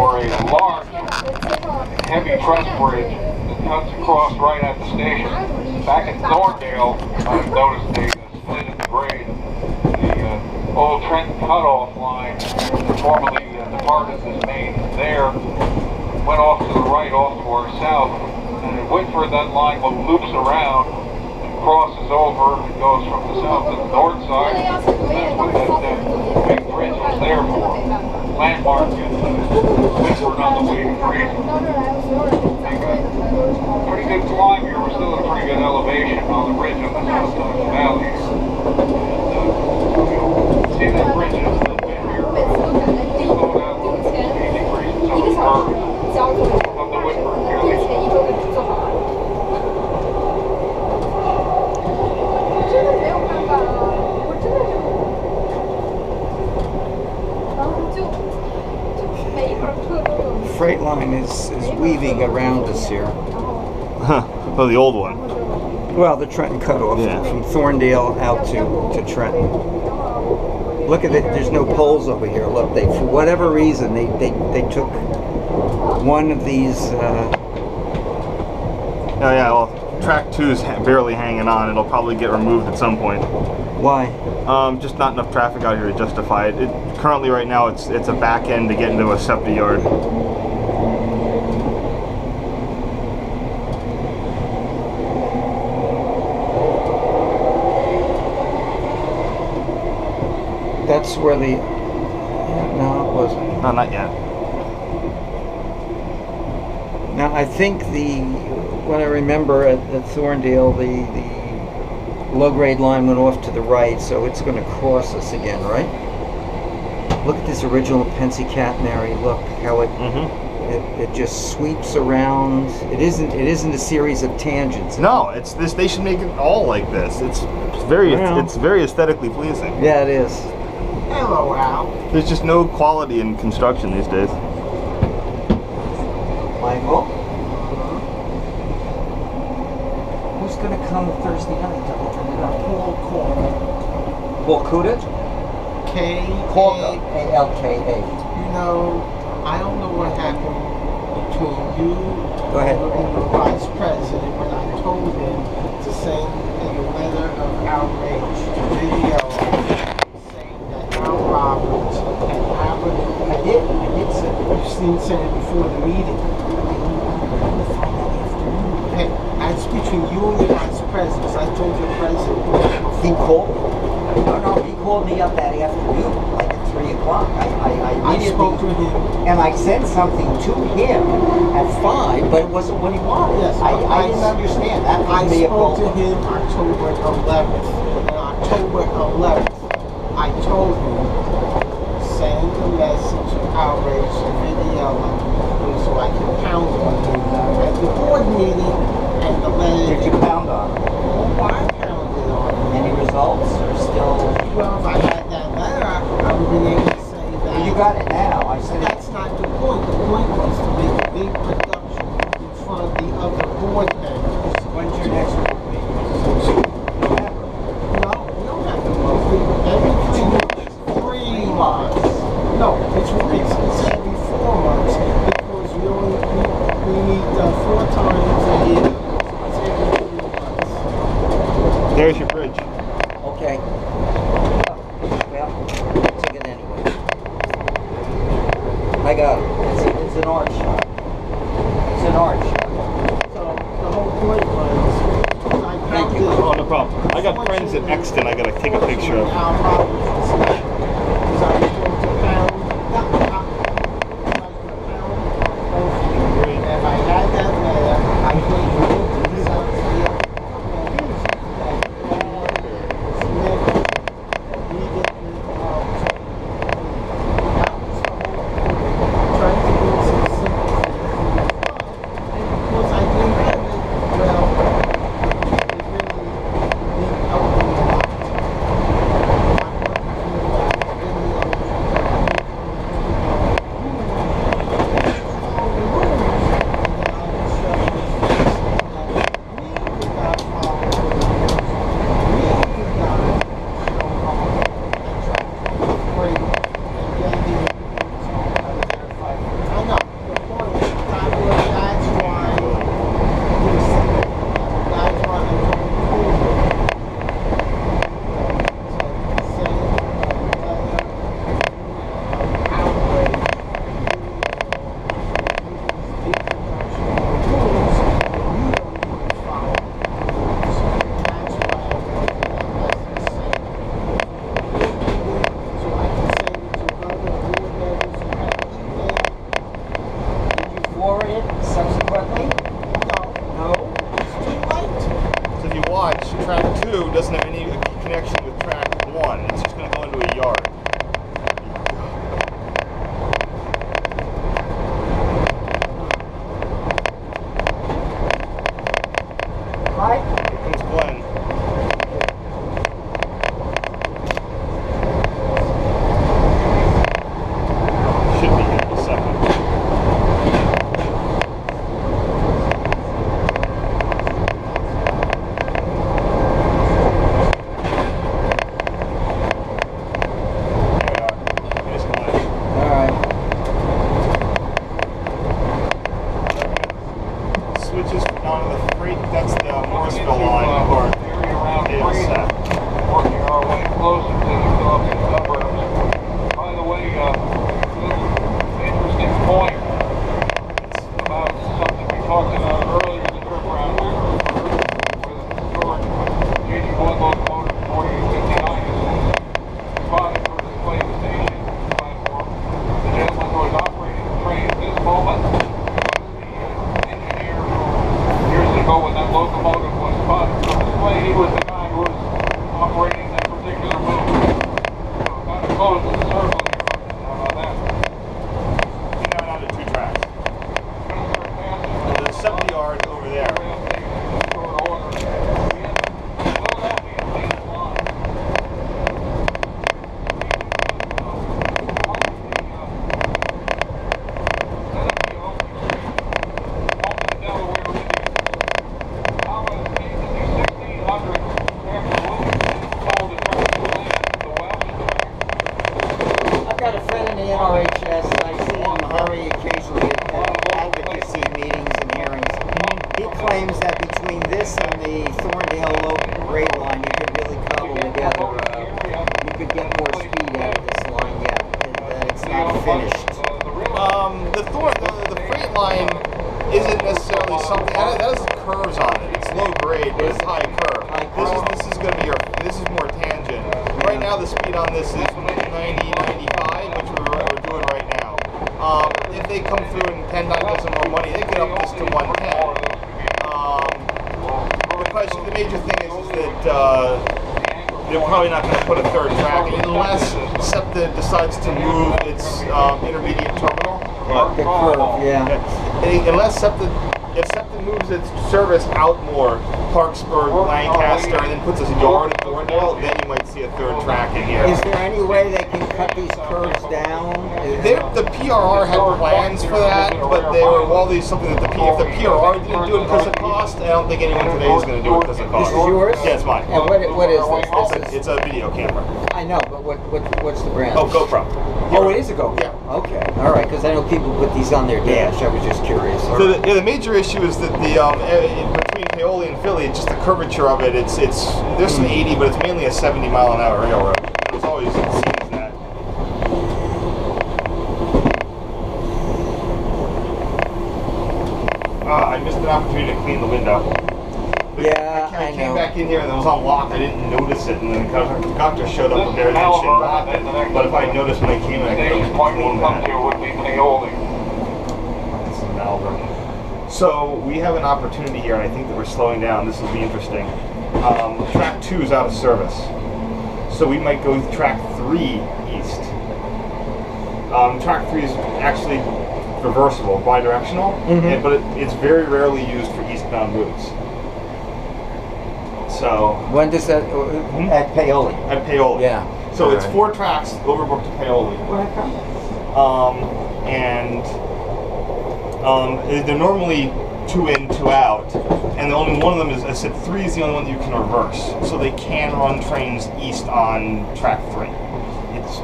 for a large, heavy truss bridge that cuts across right at the station. Back in Thorndale, I've noticed a split in the grade. The old Trenton cutoff line, formerly departed as main there, went off to the right, off to our south. And in Whitford, that line loops around and crosses over and goes from the south to the north side. That's what that big bridge was there for. Landmark in Whitford on the way to Freedom. Pretty good climb here. We're still at a pretty good elevation on the ridge on the south side of the valley. And you'll see that bridge in a little bit here. Slow down a little bit, 80 degrees and some curve of the Whitford fairly. Freight line is weaving around us here. Huh. Oh, the old one. Well, the Trenton cutoff, yeah, from Thorndale out to Trenton. Look at it. There's no poles over here. Look, they, for whatever reason, they took one of these. Oh yeah. Well, track 2's barely hanging on. It'll probably get removed at some point. Why? Just not enough traffic out here to justify it. Currently, right now, it's a back end to get into a SEPTA yard. That's where the. No, it wasn't. No, not yet. Now I think what I remember at Thorndale, the low-grade line went off to the right, so it's going to cross us again, right? Look at this original Pensy catenary. Look how it just sweeps around. It isn't a series of tangents. No, it's this. They should make it all like this. It's very aesthetically pleasing. Yeah, it is. Hello, Al. There's just no quality in construction these days. Michael, who's going to come Thursday night to open it up? Paul Kuda? A-L-K-A. You know, I don't know what happened between you Go ahead. and the vice president when I told him to send a letter of outrage video saying that Al Roberts and Albert. I did say it. You said it before the meeting. Hey, that's between you and the vice president. I told your president. He called? No, he called me up that afternoon, like at 3 o'clock. I spoke to him. And I sent something to him at 5, but it wasn't what he wanted. Yes, I didn't understand. That I was spoke to him October 11th. And October 11th, I told him, send a message of outrage to video so I can pound on him at the board meeting and the letter. Did you pound on him? Oh, I pounded on him. Any results or still? Well, if I had that letter, I would have been able to say that. Well, you got it now. I said That's not the point. The point was to make a big production in front of the other board members. When's your next board meeting? No, we don't have to vote. Every 3 months. No, it's every 4 months because we need 4 times a year. It's every 3 months. There's your bridge. Okay. Well, take it anyway. I got it. It's an art shot. It's an art shot. So the whole point was, I counted. Oh, no problem. I got friends at Exton I gotta take a picture of. Al Roberts is not. Because I was going to pound. If I had that letter, I could have this out to the very occasionally at advocacy meetings and hearings. He claims that between this and the Thorndale grade line, you could really cobble together. You could get more speed out of this line yet. That it's not finished. The freight line isn't necessarily something that has curves on it. It's low grade, but it's high curve. This is going to be this is more tangent. Right now, the speed on this is 90, 95, which we're doing right now. If they come through and PennDOT gives them more money, they could up this to 110. The major thing is that they're probably not going to put a third track unless SEPTA decides to move its intermediate terminal. The curve, yeah. Unless if SEPTA moves its service out more, Parksburg, Lancaster, and then puts a yard at Thorndale, then you might see a third track in here. Is there any way they can cut these curves down? The PRR had plans for that, but they were something that if the PRR didn't do it because of cost, I don't think anyone today is going to do it because of cost. This is yours? Yeah, it's mine. And what is this? It's a video camera. I know, but what's the brand? Oh, GoPro. Oh, it is a GoPro? Yeah. Okay, all right, because I know people put these on their dash. I was just curious. So the major issue is that between Paoli and Philly, just the curvature of it, there's some 80, but it's mainly a 70-mile-an-hour railroad. It's always seems that. I missed an opportunity to clean the window. Yeah, I came back in here and it was unlocked. I didn't notice it, and then the conductor showed up there and she locked it. But if I noticed when I came in, I could have cleaned that. This is Malvern. So we have an opportunity here, and I think that we're slowing down. This will be interesting. Track 2 is out of service, so we might go with track 3 east. Track 3 is actually reversible, bi-directional, but it's very rarely used for eastbound routes. So when does that at Paoli? At Paoli. Yeah. So it's 4 tracks, Overbrook to Paoli. They're normally 2 in, 2 out, and only one of them is. I said 3 is the only one that you can reverse. So they can run trains east on track 3. It's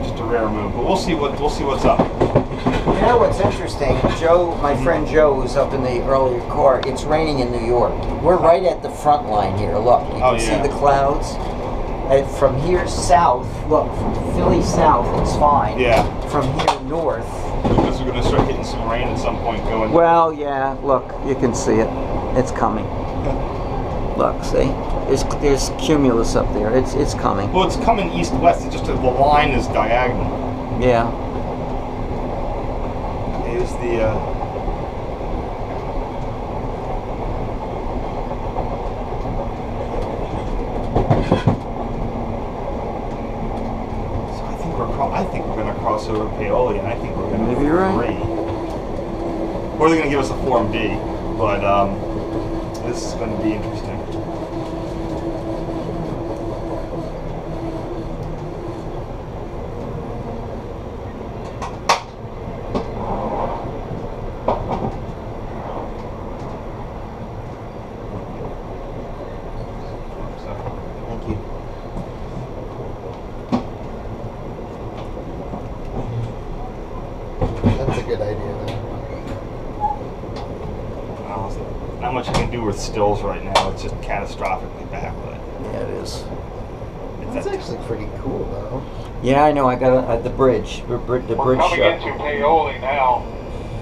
just a rare move, but we'll see what's up. You know what's interesting? Joe, my friend Joe, who's up in the earlier car, it's raining in New York. We're right at the front line here. Look, you can see the clouds. And from here south, look, from Philly south, it's fine. Yeah. From here north. Because we're going to start getting some rain at some point going. Well, yeah, look, you can see it. It's coming. Look, see? There's cumulus up there. It's coming. Well, it's coming east-west. It's just the line is diagonal. Yeah. Is the so I think we're going to cross over Paoli, and I think we're going to maybe you're right. Or they're going to give us a Form D, but this is going to be interesting. That's a good idea, then. Well, not much I can do with stills right now. It's just catastrophically backlit. Yeah, it is. That's actually pretty cool, though. Yeah, I know. I got the bridge. The bridge We're coming shut. into Paoli now.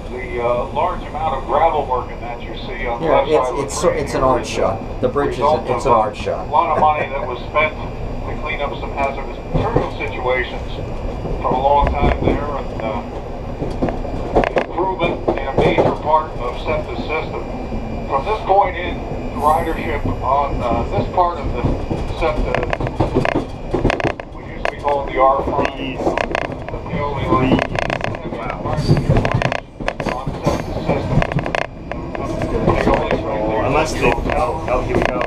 The large amount of gravel working that you see on the Yeah, left side of the screen it's an here art is shot. The bridge is result it's of an art shot. A lot of money that was spent to clean up some hazardous material situations from a long time there, and improvement in a major part of SEPTA's system. From this point in, the ridership on this part of the SEPTA, we used to be called the R3, the Paoli line. Unless they, oh, here we go.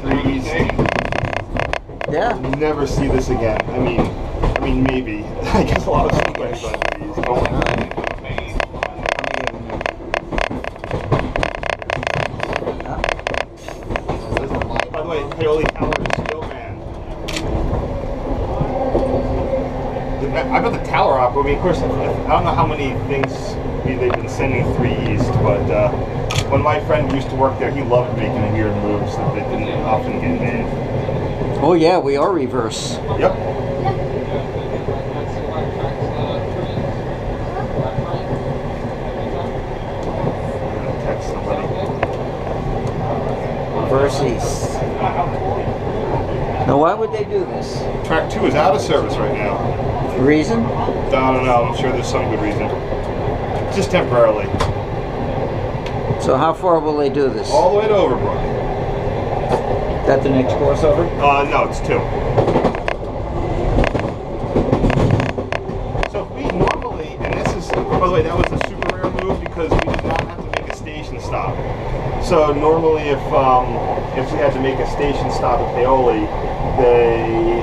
Threes. Yeah. Never see this again. I mean, maybe. I guess a lot of people play threes. By the way, Paoli Tower is still manned. I bet the tower op. I mean, of course, I don't know how many things they've been sending 3 East, but when my friend used to work there, he loved making weird moves that they didn't often get made. Oh yeah, we are reverse. Yep. Text somebody. Reverse east. Now, why would they do this? Track 2 is out of service right now. Reason? I don't know. I'm sure there's some good reason. Just temporarily. So how far will they do this? All the way to Overbrook. That the next crossover? No, it's 2. So we normally, and this is, by the way, that was a super rare move because we did not have to make a station stop. So normally if we had to make a station stop at Paoli, they,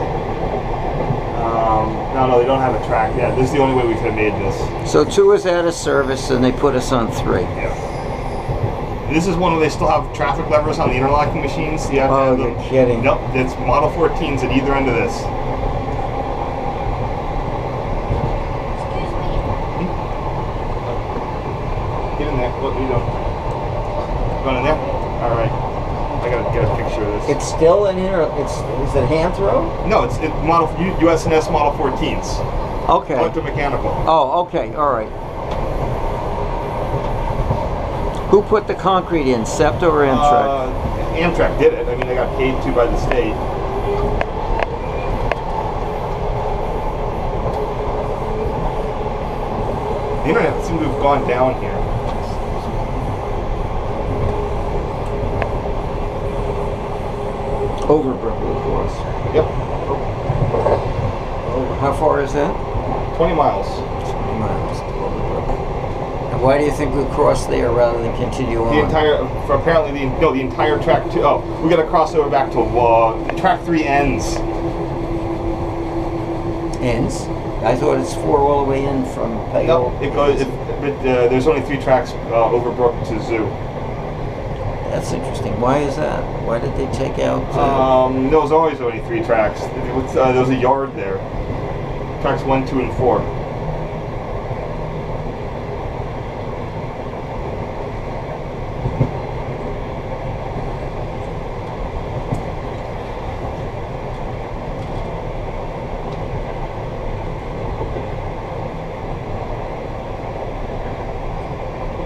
no, they don't have a track yet. This is the only way we could have made this. So 2 is out of service and they put us on 3. Yeah. This is one where they still have traffic levers on the interlocking machines. You have to have them. You're kidding. Nope, it's Model 14s at either end of this. Get in there. What are you doing? Going in there? All right. I gotta get a picture of this. It's still an is it hand throw? No, it's Model US&S Model 14s. Okay. Electromechanical. Oh, okay, all right. Who put the concrete in, SEPTA or Amtrak? Amtrak did it. I mean, they got paid to by the state. The internet seems to have gone down here. Overbrook, of course. Yep. How far is that? 20 miles. 20 miles to Overbrook. And why do you think we cross there rather than continue on? The entire, apparently, the entire track 2. Oh, we got to cross over back to track 3 ends. Ends? I thought it's 4 all the way in from Paoli. No, it goes. But there's only 3 tracks Overbrook to Zoo. That's interesting. Why is that? Why did they take out? There was always only 3 tracks. There was a yard there. Tracks 1, 2, and 4.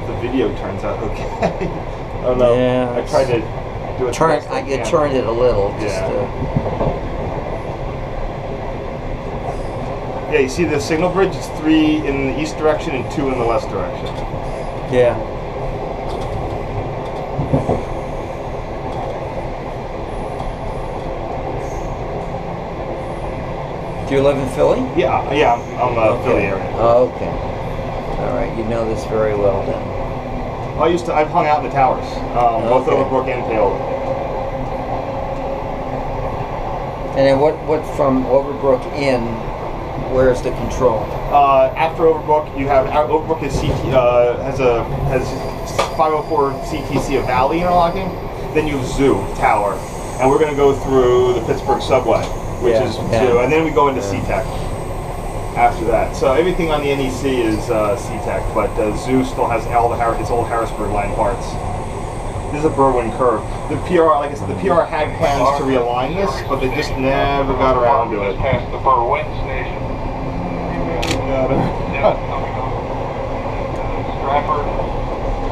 The video turns out okay. I don't know. Yeah, I tried to do it. I turned it a little. Just, yeah, you see the signal bridge? It's 3 in the east direction and 2 in the west direction. yeah. Do you live in Philly? Yeah, I'm Philly area. Oh, okay. All right, you know this very well then. I've hung out in the towers, both Okay. Overbrook and Paoli. And then what from Overbrook in? Where's the control? After Overbrook, you have Overbrook has 504 CTC of Valley interlocking. Then you have Zoo Tower, and we're going to go through the Pittsburgh subway, which is Zoo, and then we go into C-Tech after that. So everything on the NEC is C-Tech, but Zoo still has all its old Harrisburg Line parts. This is a Berwyn curve. The PR, like I said, the PR had plans to realign this, but they just never got around to it. Past the Berwyn station. Coming up. Stratford,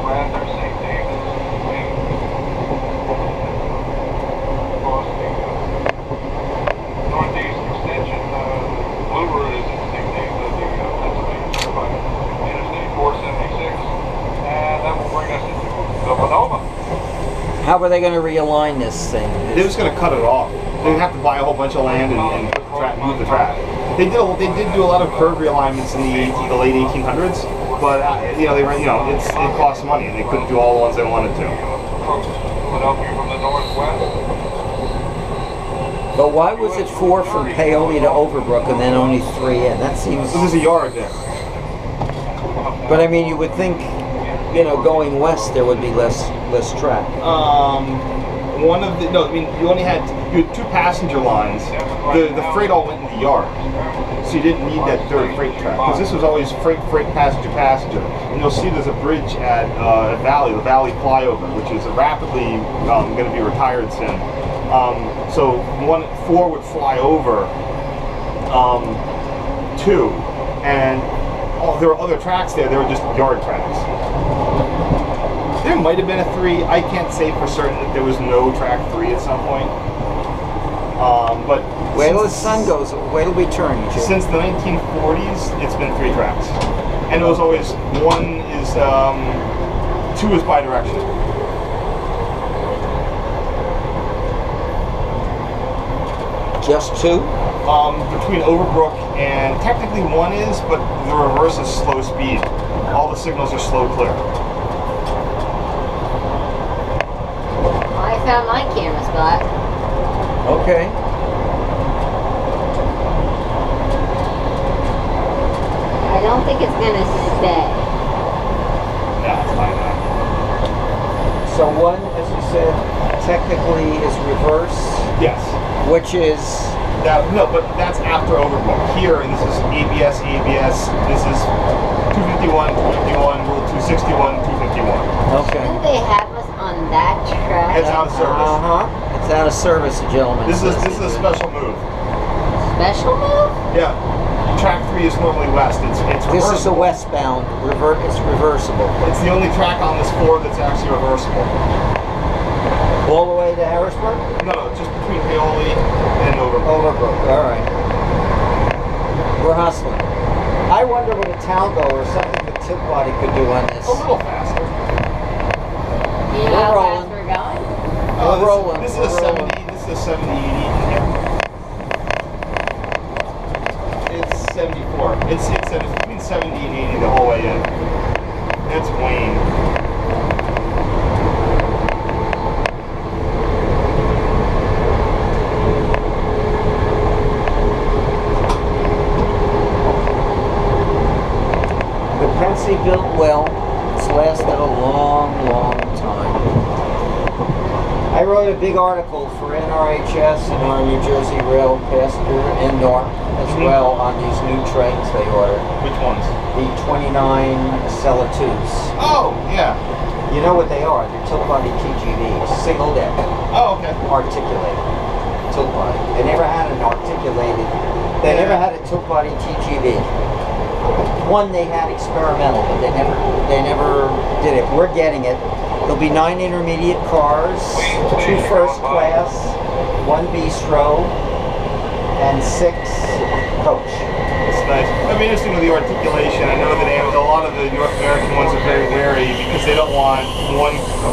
Radnor, St. David, Wing. Across the northeast extension, Blue Route is at St. David, the Pennsylvania Turnpike, Interstate 476, and that will bring us into Villanova. How are they going to realign this thing? They're just going to cut it off. They're going to have to buy a whole bunch of land and move the track. They did do a lot of curve realignments in the late 1800s, but it costs money and they couldn't do all the ones they wanted to. Philadelphia from the northwest. But why was it 4 from Paoli to Overbrook and then only 3 in? That seems. So there's a yard there. But I mean, you would think, going west there would be less track. You only had 2 passenger lines. The freight all went in the yard. so you didn't need that third freight track, because this was always freight, passenger, passenger. And you'll see there's a bridge at the Valley flyover, which is rapidly going to be retired soon. So 4 would fly over 2, and there were other tracks there. They were just yard tracks. There might have been a 3. I can't say for certain that there was no track 3 at some point. But wait till the sun goes. Wait till we turn. Jim. Since the 1940s, it's been 3 tracks, and it was always 1 is 2 is bi-directional. Just 2? Between Overbrook and technically 1 is, but the reverse is slow speed. All the signals are slow clear. I found my camera spot. Okay. I don't think it's gonna stay. Yeah, it's fine now. So 1, as you said, technically is reverse, Yes. which is No, but that's after Overbrook. Here, and this is ABS. This is 251, 251, Rule 261, 251. okay. Didn't they have us on that track? It's out of service. It's out of service, gentlemen. This is a special move. Special move? Yeah. Track 3 is normally west. It's This is a reversible. westbound. It's reversible. It's the only track on this 4 that's actually reversible. All the way to Harrisburg? No, just between PAOLI and Overbrook. Overbrook. All right. We're hustling. I wonder what a Talgo or something with tilt body could do on this. A little faster. You know We're how rolling. fast we're going? Oh, rolling. This is We're a 70. This is a 70, 80. It's 74. It's between 70 and 80 the whole way in. That's Wayne. Built well. It's lasted a long, long time. I wrote a big article for NRHS and our New Jersey Rail Passenger and NOR as well on these new trains they ordered. Which ones? The 29 Acela 2s. Oh, yeah. You know what they are? They're tilt body TGVs, single deck, Oh, okay. articulated tilt body. They never had an articulated. They never had a tilt body TGV. One they had experimental, but they never did it. We're getting it. There'll be 9 intermediate cars, 2 first class, 1 bistro, and 6 coach. It's nice. It'll be interesting with the articulation. I know that a lot of the North American ones are very wary because they don't want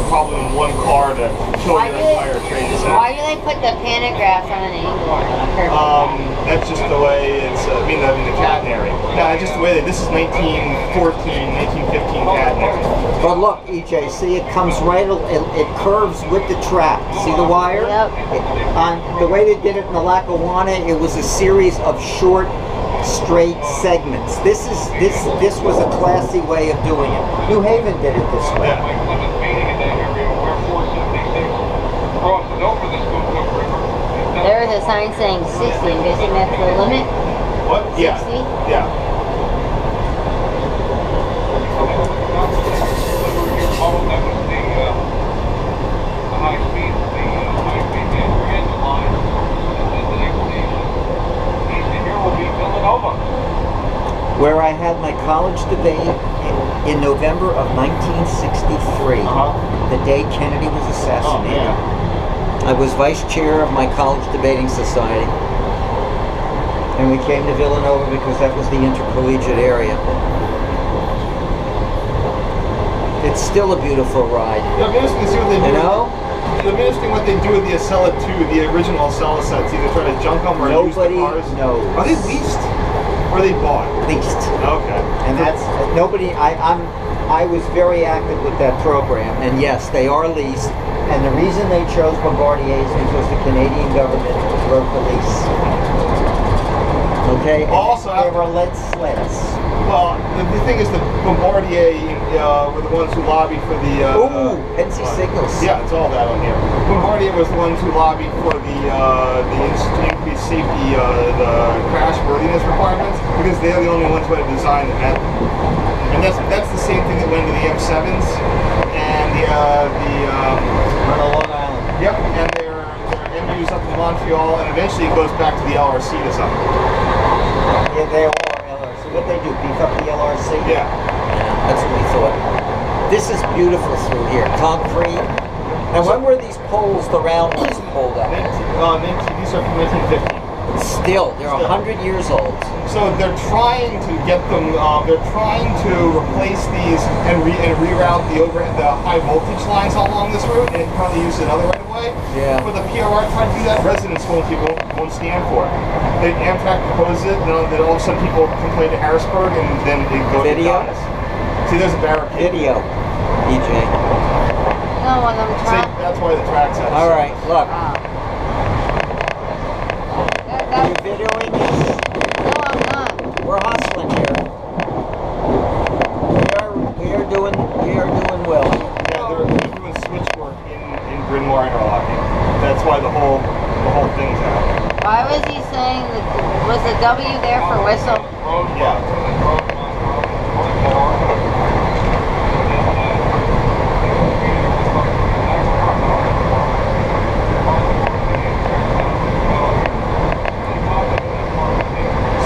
probably one car to kill Why their do entire train set. Why do they put the pantographs on an angle? On a curve? That's just the way it's, the catenary. No, it's just the way this is 1914, 1915 catenary. But look, EJ, see it comes right, it curves with the track. See the wire? Yep. On the way they did it in the Lackawanna, it was a series of short, straight segments. This was a classy way of doing it. New Haven did it this way. Yeah. There was a sign saying 60. I'm guessing that's the limit. What? Yeah. 60? Yeah. Where I had my college debate in November of 1963, the day Kennedy was assassinated. Oh, yeah. I was vice chair of my college debating society, and we came to Villanova because that was the intercollegiate area. It's still a beautiful ride. It'll be interesting to see what they do. You know? It'll be interesting what they do with the Acela 2, the original Acela sets. Either try to junk them or use the Nobody cars. knows. Are they leased? Or are they bought? Least. Okay. And that's nobody. I was very active with that program, and yes, they are leased. And the reason they chose Bombardier is because the Canadian government wrote the lease. Okay. And Also, they were lead sleds. Well, the thing is that Bombardier were the ones who lobbied for the... Ooh, NC signals. Yeah, it's all that on here. Bombardier was the ones who lobbied for the increased safety, the crash worthiness requirements, because they're the only ones who had designed that met them. And that's the same thing that went into the M7s and the On Long Island. yep, and their MUs up in Montreal, and eventually it goes back to the LRC to some. Yeah, they all are LRC. What they do, beef up the LRC? Yeah. That's what we thought. This is beautiful through here. Concrete. And when were these poles, the round ones, pulled up? These are from 1950. Still, they're 100 years old. So they're trying to get them. They're trying to replace these and reroute the high voltage lines along this route, and probably use another right away. Yeah. But the PRR tried to do that. Residents won't stand for it. The Amtrak proposed it, and then all of a sudden people complain to Harrisburg, and then it goes to Video? Donis. See, there's a barricade. Video, EJ. No, when I'm See, trying. that's why the tracks have. All right, look. Are you That, videoing this? no, I'm not. We're hustling here. We are doing well. Yeah, they're doing switch work in BRYN MAWR interlocking. That's why the whole thing's out. Why was he saying that? Was the W there for whistle? Yeah.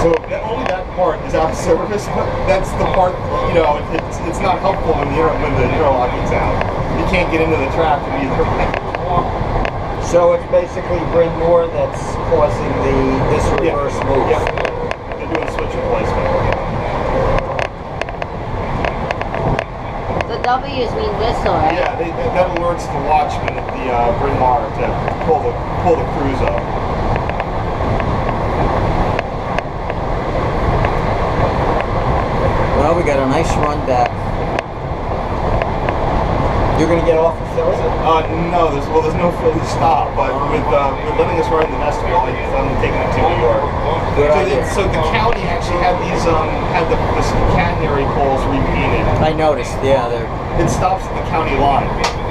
So only that part is out of service, but that's the part, you know, it's not helpful when the interlocking's out. You can't get into the track and either. So it's basically BRYN MAWR that's causing this reverse move. Yeah, they're doing switch replacement. The W's mean whistle, right? Yeah, that alerts the watchman at the BRYN MAWR to pull the crews up. Well, we got a nice run back. You're going to get off of Philly? No, there's no Philly stop, but with letting us ride in the vestibule, I'm taking it to New York. Good idea. So the county actually had these had the catenary poles repainted. I noticed, yeah. It stops at the county line.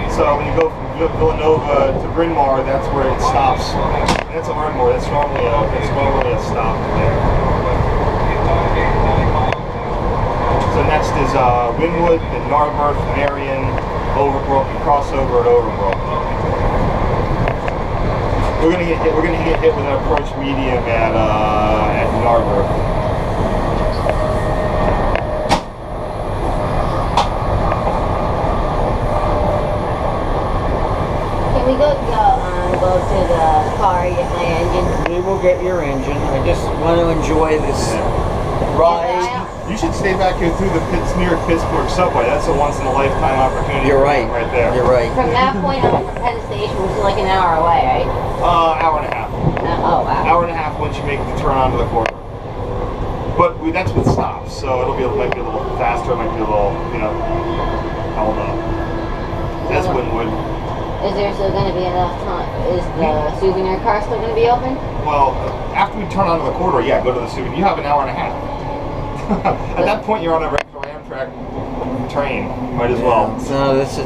So when you go from Villanova to BRYN MAWR, that's where it stops. And that's a BRYN MAWR. That's normally a stop there. So next is Wynwood, then Narberth, Marion, Overbrook, and crossover at Overbrook. We're gonna get hit with an approach medium at Narberth. Can we go to the car, get my engine? We will get your engine. I just want to enjoy this ride. You should stay back here through the New York-Pittsburgh subway. That's a once-in-a-lifetime opportunity. You're right. Right there. You're right. From that point on to Penn Station, which is like an hour away, right? Hour and a half. Oh, wow. Hour and a half once you make the turn onto the corridor. But that's with stops, so might be a little faster, might be a little, held up. That's Wynwood. Is there still going to be enough time? Is the souvenir car still going to be open? Well, after we turn onto the corridor, yeah, go to the souvenir. You have an hour and a half. At that point, you're on a regular Amtrak train. Might as well. No, this.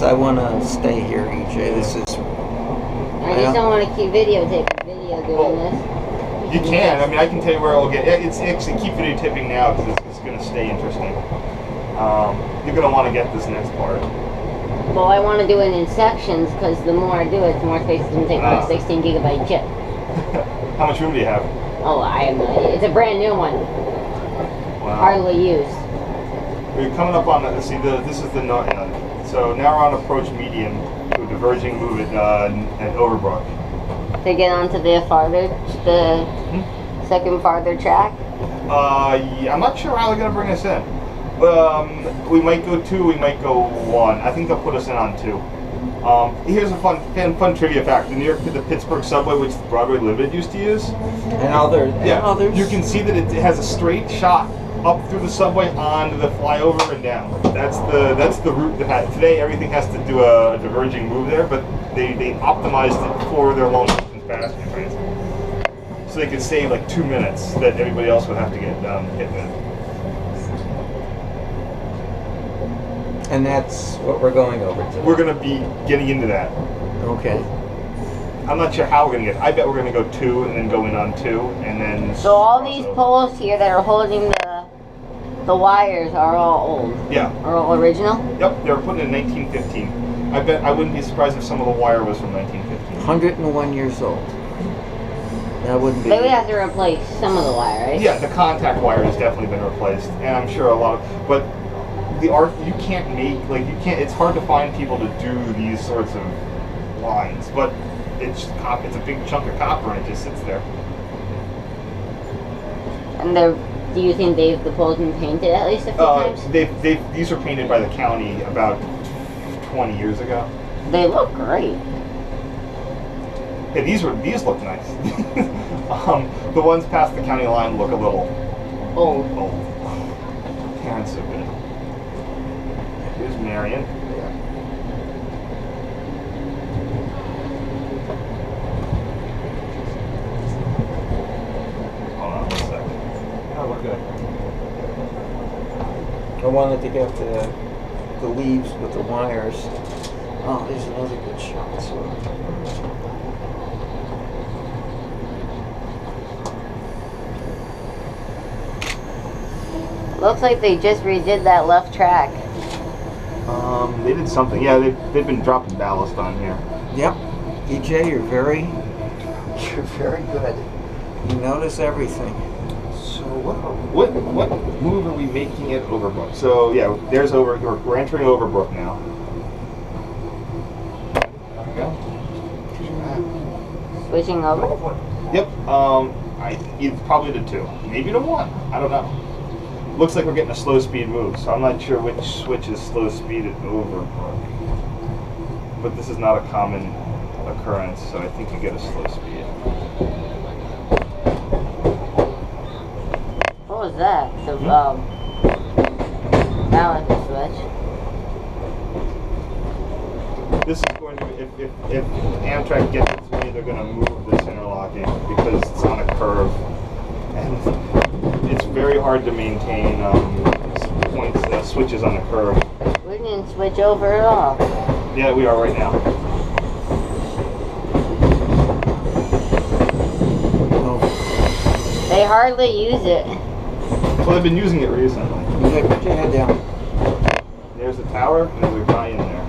I want to stay here, EJ. This is. I just don't want to keep videotaping video doing this. You can. I mean, I can tell you where it'll get. It's actually keep videotaping now because it's going to stay interesting. You're going to want to get this next part. Well, I want to do it in sections because the more I do it, the more space it's going to take my 16 gigabyte chip. How much room do you have? Oh, I have no idea. It's a brand new one. Wow. Hardly used. We're coming up on this is the so now we're on approach medium to a diverging move at Overbrook. To get onto the second farther track. Yeah, I'm not sure how they're gonna bring us in. We might go 2, we might go 1. I think they'll put us in on 2. Here's a fun trivia fact: the Pittsburgh subway, which the Broadway Limited used to use, And others. you can see that it has a straight shot up through the subway onto the flyover and down. That's the route that today everything has to do a diverging move there, but they optimized it for their long distance passenger trains, so they could save like 2 minutes that everybody else would have to get hit with. And that's what we're going over today. We're going to be getting into that. Okay. I'm not sure how we're going to get. I bet we're going to go 2 and then go in on 2 and then. So all these poles here that are holding the wires are all old. Yeah. Are all original? Yep, they were put in 1915. I bet I wouldn't be surprised if some of the wire was from 1915. 101 years old. That wouldn't be. They would have to replace some of the wire, right? Yeah, the contact wire has definitely been replaced, and I'm sure a lot of. But the art, you can't make you can't. It's hard to find people to do these sorts of lines, but it's a big chunk of copper and it just sits there. And do you think the poles been painted at least a few times? These were painted by the county about 20 years ago. They look great. Yeah, these look nice. The ones past the county line look a little old. Karen's so good. Here's Marion. Hold on a second. Oh, we're good. I wanted to get the leaves with the wires. Oh, there's another good shot. So. Looks like they just redid that left track. They did something. Yeah, they've been dropping ballast on here. Yep. EJ, you're very good. You notice everything. So what move are we making at Overbrook? So yeah, we're entering Overbrook now. There we go. Switching over? Yep. Probably to 2, maybe to 1. I don't know. Looks like we're getting a slow speed move, so I'm not sure which switch is slow speed at Overbrook. But this is not a common occurrence, so I think you get a slow speed. What was that? The balance switch. This is going to be, if Amtrak gets its way, they're going to move this interlocking because it's on a curve. And it's very hard to maintain switches on a curve. We didn't switch over at all. Yeah, we are right now. They hardly use it. Well, they've been using it recently. EJ, put your head down. There's a tower, and there's a guy in there.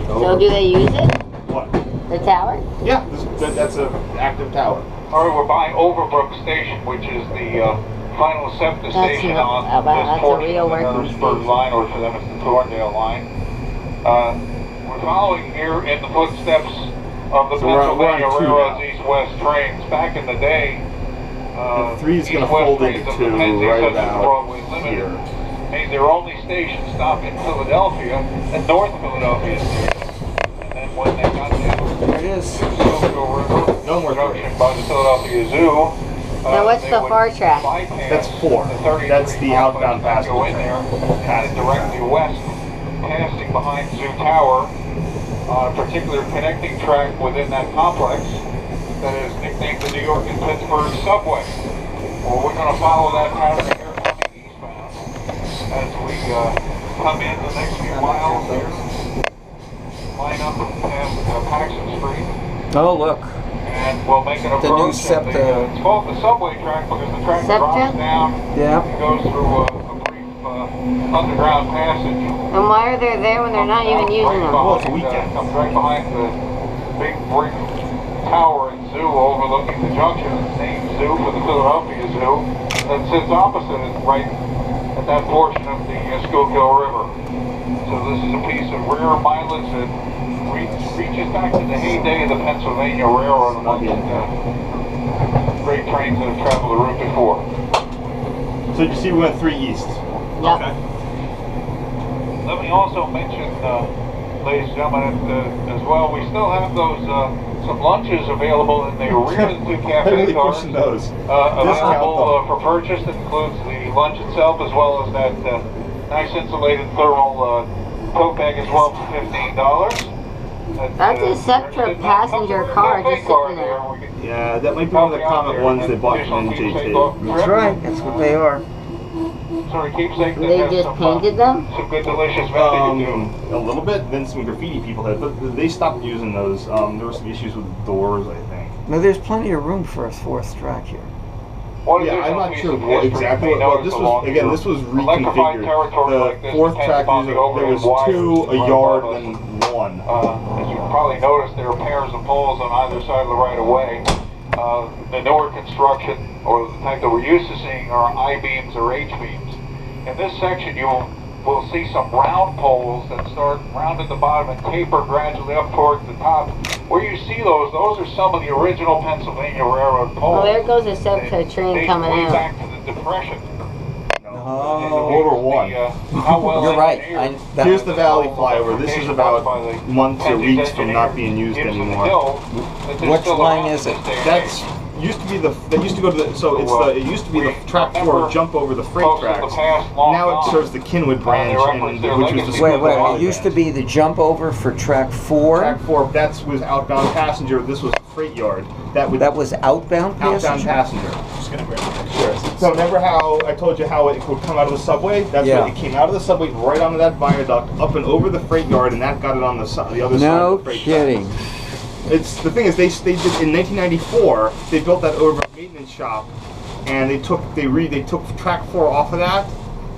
So do they use it? What? The tower? Yeah, that's an active tower. All right, we're by Overbrook Station, which is the final SEPTA station on this portion of the Harrisburg Line, or for them it's the Thorndale Line. We're following here in the footsteps of the Pennsylvania Railroad's east-west trains. Back in the day, The 3 is going to fold into 2 right about here. Made their only station stop in Philadelphia, at North Philadelphia Station. And then when they got down There it is. no more junction by the Philadelphia Zoo. Now what's the far track? That's 4. That's the outbound passenger Go in there, and directly west, passing behind Zoo Tower, on a particular connecting track within that complex that is nicknamed the New York and Pittsburgh Subway. Well, we're going to follow that pattern here coming eastbound as we come in the next few miles here. Line up past Paxson Street. Oh, look. And we'll make an The new approach. SEPTA. It's called the subway track because the track SEPTA? drops down Yeah. and goes through a brief underground passage. And why are they there when they're not even using them? Well, it's a weekend. Comes right behind the big brick tower and zoo overlooking the junction. It's named Zoo for the Philadelphia Zoo. That sits opposite it, right at that portion of the Schuylkill River. So this is a piece of rare mileage that reaches back to the heyday of the Pennsylvania Railroad among great trains that have traveled the route before. So you see we went 3 east. Yep. Okay. Let me also mention, ladies and gentlemen, as well, we still have those some lunches available in the rear of the two cafe Heavily cars. pushing those. Available for purchase. That includes the lunch itself as well as that nice insulated thermal tote bag as well for $15. That's a SEPTA passenger car just sitting there. Yeah, that might be one of the Comet ones they bought from NJT. That's right. That's what they are. sort of keepsake that They has just some, painted them? some good delicious vending to do. A little bit, then some graffiti people had, but they stopped using those. There were some issues with doors, I think. No, there's plenty of room for a fourth track here. One Yeah, I'm additional not piece sure of what history exactly. you may Well, notice this was along again. your This was electrified reconfigured. territory like The this fourth depends track, upon the there overhead was wires two that a run yard above us. and one. As you probably noticed, there are pairs of poles on either side of the right-of-way. The newer construction, or the type that we're used to seeing, are I-beams or H-beams. In this section, you will see some round poles that start round at the bottom and taper gradually up toward the top. Where you see those are some of the original Pennsylvania Railroad poles. Oh, there goes a subco train They coming way out. back to the Depression. Oh. World War One. How well You're right. engineered Here's the Valley flyover. This is about months or weeks from not being used gives them the anymore. hill that they're Which still line around is in it? this day and That's age. used to be that used to go to the it used to be the track 4 jump over the freight Folks of the tracks. past long Now it gone. serves the Kinwood branch, reference their which was the legacy. school Wait, of it used to be the jump over for track 4. track 4. That was outbound passenger. This was freight yard. That was outbound outbound passenger? passenger. Just gonna grab a picture. So remember how I told you how it would come out of the subway? That's Yeah. what it came out of the subway right onto that viaduct, up and over the freight yard, and that got it on the other side No of the freight kidding. track. It's the thing is they did in 1994. They built that over maintenance shop, and they took track 4 off of that,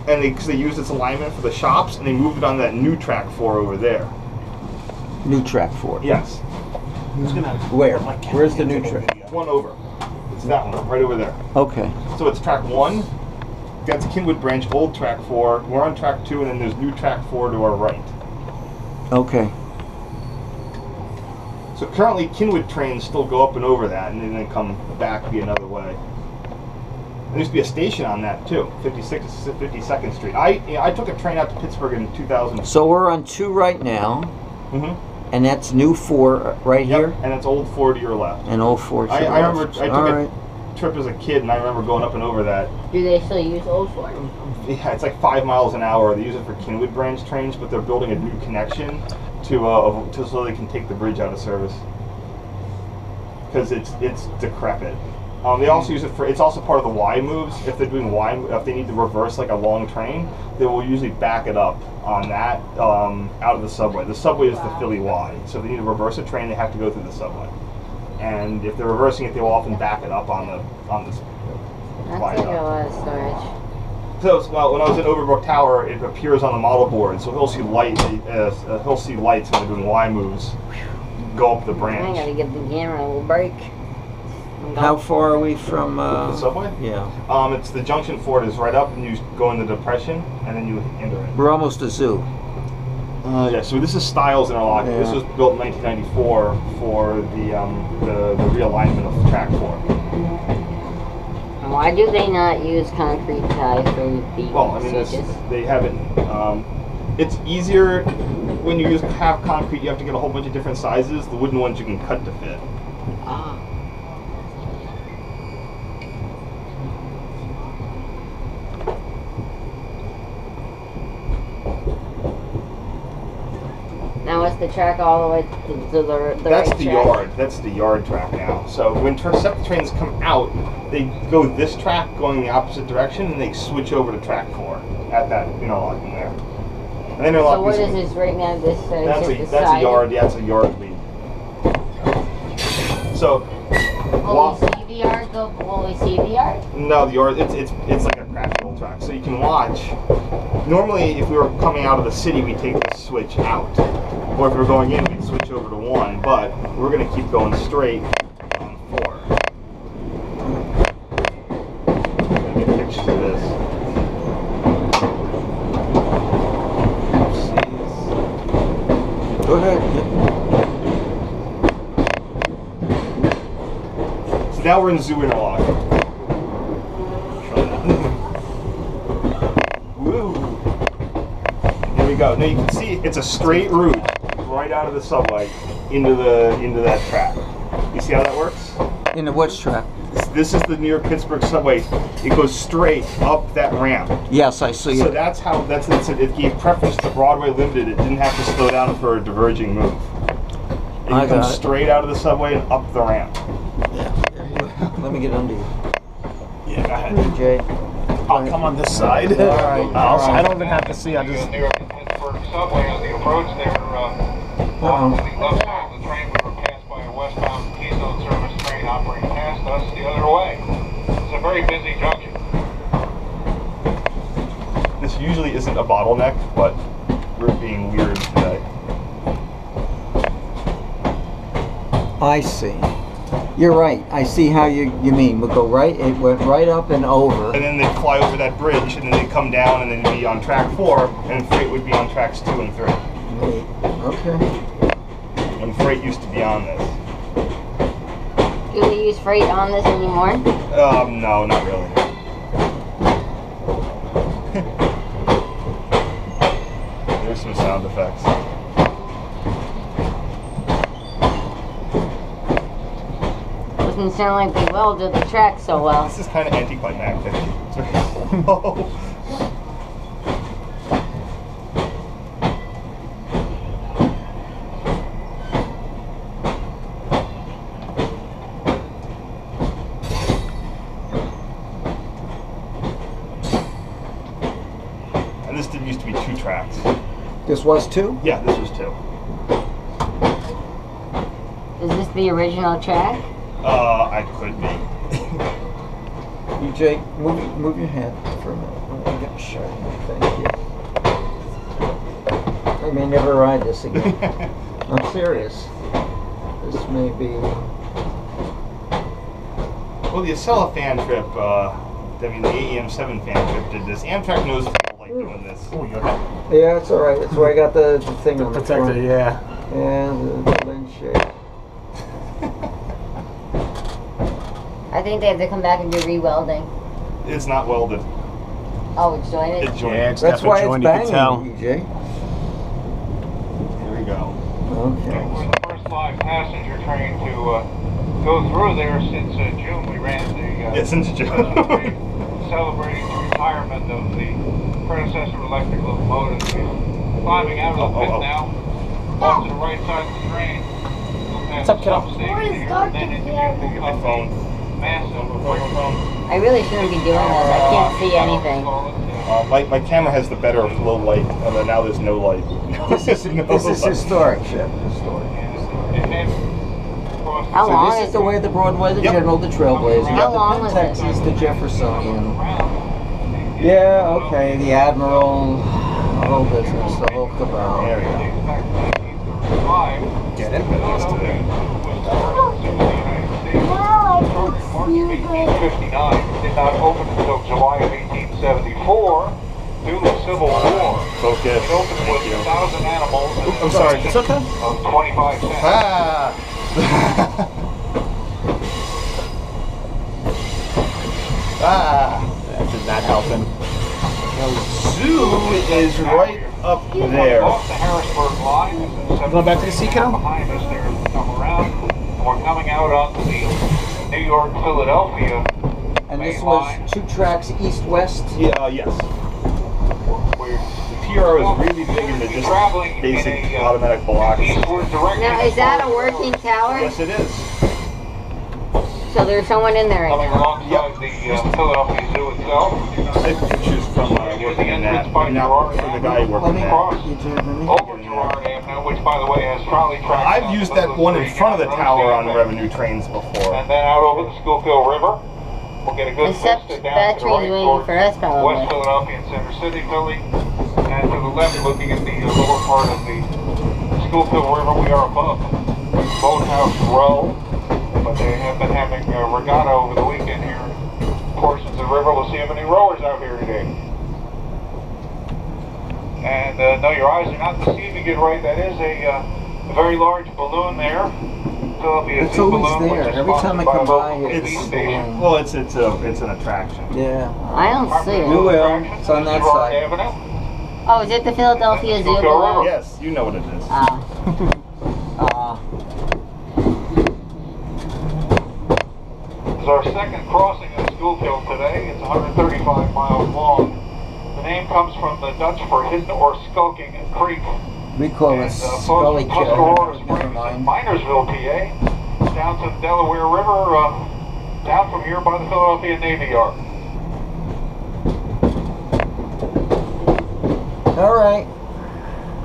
and because they used its alignment for the shops, and they moved it on that new track 4 over there. New track 4. Yes, Where? Where's the new track? one over. It's that one right over there. Okay. So it's track 1. That's Kinwood branch, old track 4. We're on track 2, and then there's new track 4 to our right. Okay. So currently, Kinwood trains still go up and over that, and then come back the another way. There used to be a station on that too, 52nd Street. I took a train out to Pittsburgh in 2000. So we're on 2 right now, and that's new 4 right Yep, here, and it's old 4 to your left. and old 4 to the I remember left. I took All a right. trip as a kid, and I remember going up and over that. Do they still use Old Fort? Yeah, it's like 5 miles an hour. They use it for Kinwood branch trains, but they're building a new connection so they can take the bridge out of service because it's decrepit. They also use it for. It's also part of the Y moves. If they're doing if they need to reverse like a long train, they will usually back it up on that out of the subway. The subway is the Philly Y, so if they need to reverse a train, they have to go through the subway. And if they're reversing it, they will often back it up on this That's viaduct. like a lot of storage. So well, when I was at Overbrook Tower, it appears on the model board, so he'll see lights when they're doing Y moves. Go up the I branch. gotta give the camera a little break. How far are we from The subway? Yeah. It's the junction for it is right up, and you go in the depression, and then you enter it. We're almost a zoo. Yeah. So this is Styles Interlocking. Yeah. This was built in 1994 for the realignment of track 4. Why do they not use concrete tie for the Well, I mean, switches? they haven't. It's easier when you have concrete. You have to get a whole bunch of different sizes. The wooden ones you can cut to fit. Ah. Now is the track all the way to the That's right the track? yard. That's the yard track now. So when septic trains come out, they go this track going the opposite direction, and they switch over to track 4 at that interlocking there. And then So what is this right now? This That's just a yard. Yeah, that's a yard lead. So Will we see the yard? Will we see the yard? no, the yard. It's like a crappy old track. So you can watch. Normally, if we were coming out of the city, we take this switch out. Or if we were going in, we'd switch over to 1. But we're going to keep going straight on 4. Get pictures of this. Go ahead. So now we're in zoo interlocking. Woo! There we go. Now you can see it's a straight route right out of the subway into that track. You see how that works? In the which track? This is the New York-Pittsburgh subway. It goes straight up that ramp. Yes, I see So it. that's how it gave preference to Broadway Limited. It didn't have to slow down for a diverging move. It I got comes it. straight out of the subway and up the ramp. Let me get under you. Yeah, go ahead. Jay. I'll come on this side. All right. I don't even have to see. I The just. New York and Pittsburgh subway on the approach there, on the left side of the train, we were passed by a westbound Keystone service train operating past us the other way. It's a very busy junction. This usually isn't a bottleneck, but we're being weird today. I see. You're right. I see how you mean. We'll go right. It went right up and over. And then they'd fly over that bridge, and then they'd come down, and then be on track 4, and freight would be on tracks 2 and 3. Okay. When freight used to be on this. Do we use freight on this anymore? No, not really. There's some sound effects. Doesn't sound like they welded the track so well. This is kind of anticlimactic. It's very slow. And this did used to be 2 tracks. This was 2? Yeah, this was 2. Is this the original track? I could be. EJ, move your hand for a minute. I'm going to show you. Thank you. I may never ride this again. I'm serious. This may be... Well, the Acela fan trip, the AEM7 fan trip did this. Amtrak knows people like doing this. Oh, you okay? Yeah, it's all right. That's why I got the thing on the protector, front. yeah. And the lens shade. I think they have to come back and do re-welding. It's not welded. Oh, it's jointed? It's jointed. Yeah, it's That's why it's definitely jointed, you can tell. banging, EJ. Here we go. Okay. We're the first live passenger train to go through there since June. We ran the Since June. celebrating the retirement of the predecessor electric locomotive. We're climbing out of the pit now, off to the right side of the train. What's up, kiddo? My phone. I really shouldn't be doing this. I can't see anything. My camera has the better low light, and now there's no light. This is historic, Chef. Historic. How long So this is is the way the Broadway, the Yep. General, the Trailblazer, How long the was Penn it? Texas, the Jeffersonian. Yeah, okay, the Admiral, the whole business, the whole cabal. There we go. Get it? March of 1859, did not open until July of 1874 due to the Civil War. Focus. It opened with Thank you. 1,000 animals and I'm sorry. It's okay. of 25 cents. Ah. Ah. That did not help him. Zoo is right up there. Off the Harrisburg Line. Going back to the sea canal? Behind us there, come around. We're coming out onto the New York, Philadelphia. And this main was line. 2 tracks east-west? Yeah. Yes. We're The PR is really big into just traveling basic in a, automatic blocks. eastward direction. Now, is that a working tower? Yes, it is. So there's someone in there right Coming now. alongside the Philadelphia Zoo itself. I have pictures from working in that. Now, for the guy working there. Over Girard Avenue, which by the way has trolley tracks. I've used that one in front of the tower on revenue trains before. And then out over the Schuylkill River. We'll get a good Except vista that down to the right train's waiting towards for us probably. West Philadelphia and Center City, Philly. And to the left, looking at the lower part of the Schuylkill River, we are above Boathouse Row. But they have been having a regatta over the weekend here. Portions of the river. We'll see how many rowers out here today. And no, your eyes are not deceiving it, right? That is a very large balloon there. Philadelphia It's Zoo always balloon, which there. is Every time I sponsored by come a by, local it's police the station. balloon. Well, it's an attraction. Yeah. I don't see You it. will. It's on that Girard side. Avenue. Oh, is it the Philadelphia Zoo below? Yes, you know what it is. Ah. This is our second crossing of the Schuylkill today. It's 135 miles long. The name comes from the Dutch for hidden or skulking creek. We call it Scully Tuscarora Kill. Never Springs in mind. Minersville, PA, down to the Delaware River, down from here by the Philadelphia Navy Yard. right.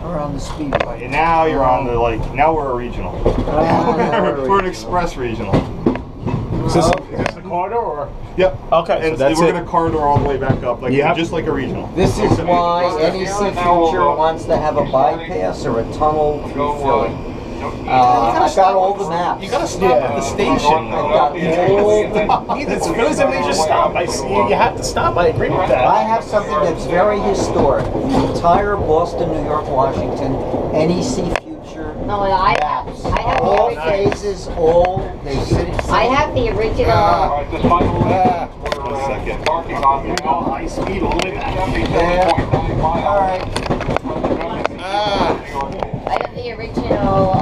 We're on the speedway. And now you're on the now we're a regional. We're an express regional. Is this the corridor or? Yep. Okay, so And that's we're it. gonna corridor all the way back up, just like a regional. This is why NEC Future wants to have a bypass or a tunnel through Philly. I've got all the maps. You gotta stop at the station. I've got all the Philly's a major stop. I see. You have to stop. I agree with that. I have something that's very historic. The entire Boston, New York, Washington, NEC Future. No, I have All the original. phases, all the city. I have the original. Alright, this final lap, we're embarking on now. High speed all the way back. 77.9 miles. All right. I have the original.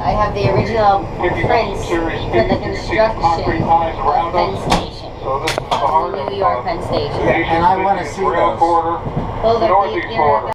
I have the original prints for the construction of Penn Station. So this is the heart New York Penn Station. And I want to see those. Those are northeast the border.